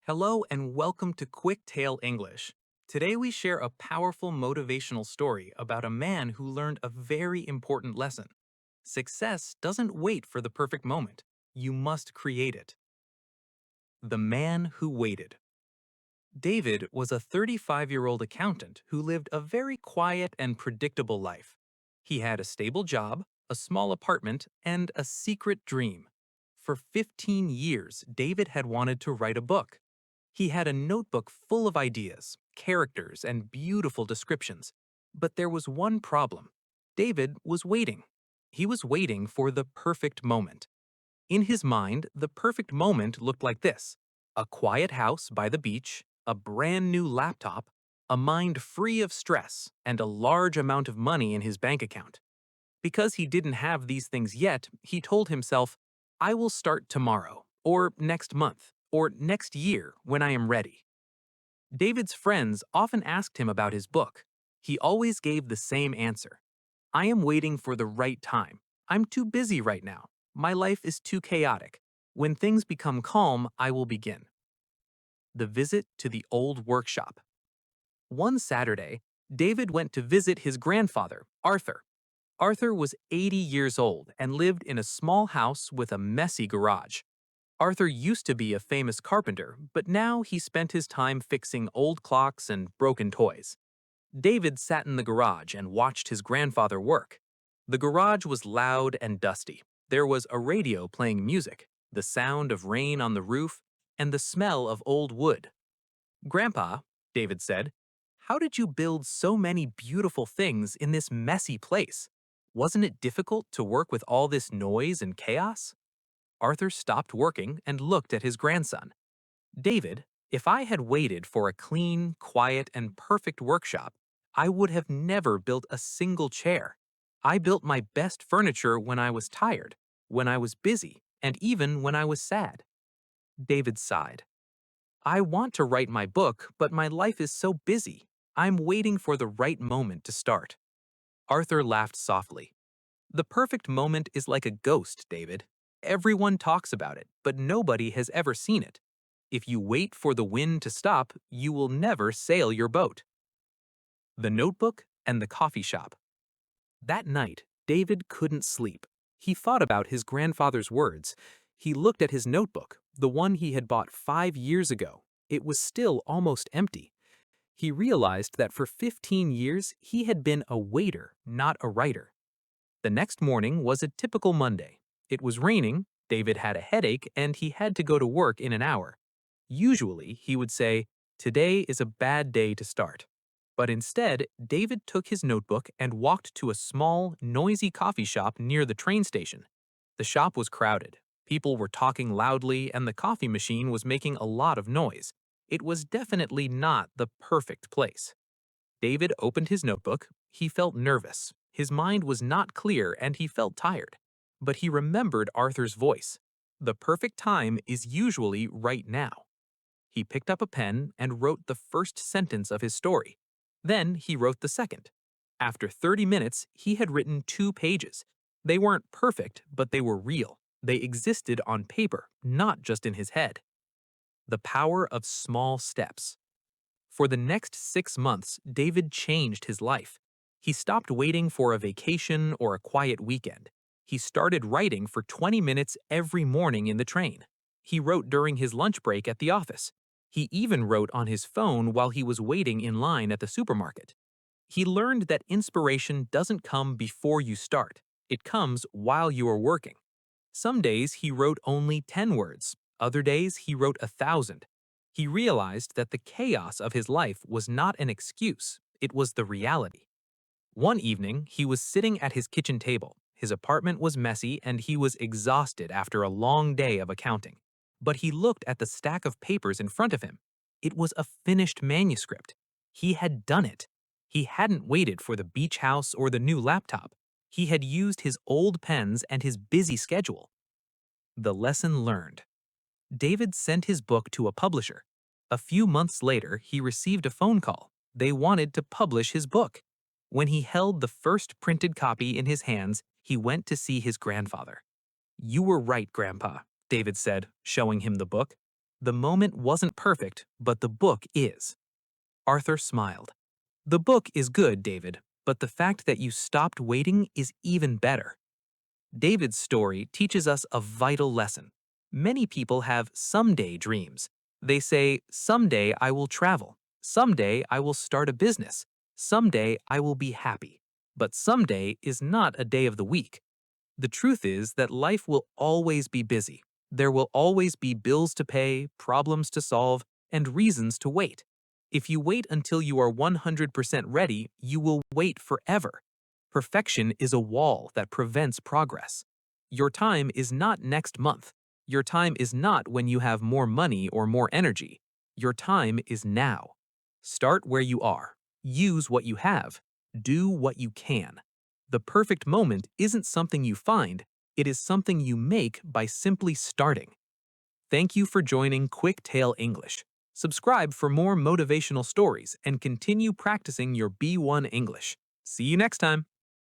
Hello and welcome to QuickTale English. Today we share a powerful motivational story about a man who learned a very important lesson. Success doesn't wait for the perfect moment. You must create it. The Man Who Waited. David was a 35-year-old accountant who lived a very quiet and predictable life. He had a stable job, a small apartment, and a secret dream. For 15 years, David had wanted to write a book. He had a notebook full of ideas, characters, and beautiful descriptions. But there was one problem. David was waiting. He was waiting for the perfect moment. In his mind, the perfect moment looked like this: a quiet house by the beach, a brand new laptop, a mind free of stress, and a large amount of money in his bank account. Because he didn't have these things yet, he told himself, I will start tomorrow, or next month, or next year when I am ready. David's friends often asked him about his book. He always gave the same answer: I am waiting for the right time. I'm too busy right now. My life is too chaotic. When things become calm, I will begin. The visit to the old workshop. One Saturday, David went to visit his grandfather, Arthur. Arthur was 80 years old and lived in a small house with a messy garage. Arthur used to be a famous carpenter, but now he spent his time fixing old clocks and broken toys. David sat in the garage and watched his grandfather work. The garage was loud and dusty. There was a radio playing music, the sound of rain on the roof, and the smell of old wood. Grandpa, David said, how did you build so many beautiful things in this messy place? Wasn't it difficult to work with all this noise and chaos? Arthur stopped working and looked at his grandson. David, if I had waited for a clean, quiet, and perfect workshop, I would have never built a single chair. I built my best furniture when I was tired, when I was busy, and even when I was sad. David sighed. I want to write my book, but my life is so busy. I'm waiting for the right moment to start. Arthur laughed softly. The perfect moment is like a ghost, David. Everyone talks about it, but nobody has ever seen it. If you wait for the wind to stop, you will never sail your boat. The Notebook and the Coffee Shop. That night, David couldn't sleep. He thought about his grandfather's words. He looked at his notebook, the one he had bought 5 years ago. It was still almost empty. He realized that for 15 years, he had been a waiter, not a writer. The next morning was a typical Monday. It was raining, David had a headache, and he had to go to work in an hour. Usually, he would say, today is a bad day to start. But instead, David took his notebook and walked to a small, noisy coffee shop near the train station. The shop was crowded. People were talking loudly, and the coffee machine was making a lot of noise. It was definitely not the perfect place. David opened his notebook. He felt nervous. His mind was not clear and he felt tired. But he remembered Arthur's voice. The perfect time is usually right now. He picked up a pen and wrote the first sentence of his story. Then he wrote the second. After 30 minutes, he had written 2 pages. They weren't perfect, but they were real. They existed on paper, not just in his head. The power of small steps. For the next 6 months, David changed his life. He stopped waiting for a vacation or a quiet weekend. He started writing for 20 minutes every morning in the train. He wrote during his lunch break at the office. He even wrote on his phone while he was waiting in line at the supermarket. He learned that inspiration doesn't come before you start. It comes while you are working. Some days he wrote only 10 words. Other days he wrote 1,000. He realized that the chaos of his life was not an excuse, it was the reality. One evening, he was sitting at his kitchen table. His apartment was messy and he was exhausted after a long day of accounting. But he looked at the stack of papers in front of him. It was a finished manuscript. He had done it. He hadn't waited for the beach house or the new laptop. He had used his old pens and his busy schedule. The lesson learned. David sent his book to a publisher. A few months later, he received a phone call. They wanted to publish his book. When he held the first printed copy in his hands, he went to see his grandfather. You were right, Grandpa, David said, showing him the book. The moment wasn't perfect, but the book is. Arthur smiled. The book is good, David, but the fact that you stopped waiting is even better. David's story teaches us a vital lesson. Many people have someday dreams. They say, someday I will travel. Someday I will start a business. Someday I will be happy. But someday is not a day of the week. The truth is that life will always be busy. There will always be bills to pay, problems to solve, and reasons to wait. If you wait until you are 100% ready, you will wait forever. Perfection is a wall that prevents progress. Your time is not next month. Your time is not when you have more money or more energy. Your time is now. Start where you are. Use what you have. Do what you can. The perfect moment isn't something you find, it is something you make by simply starting. Thank you for joining QuickTale English. Subscribe for more motivational stories and continue practicing your B1 English. See you next time.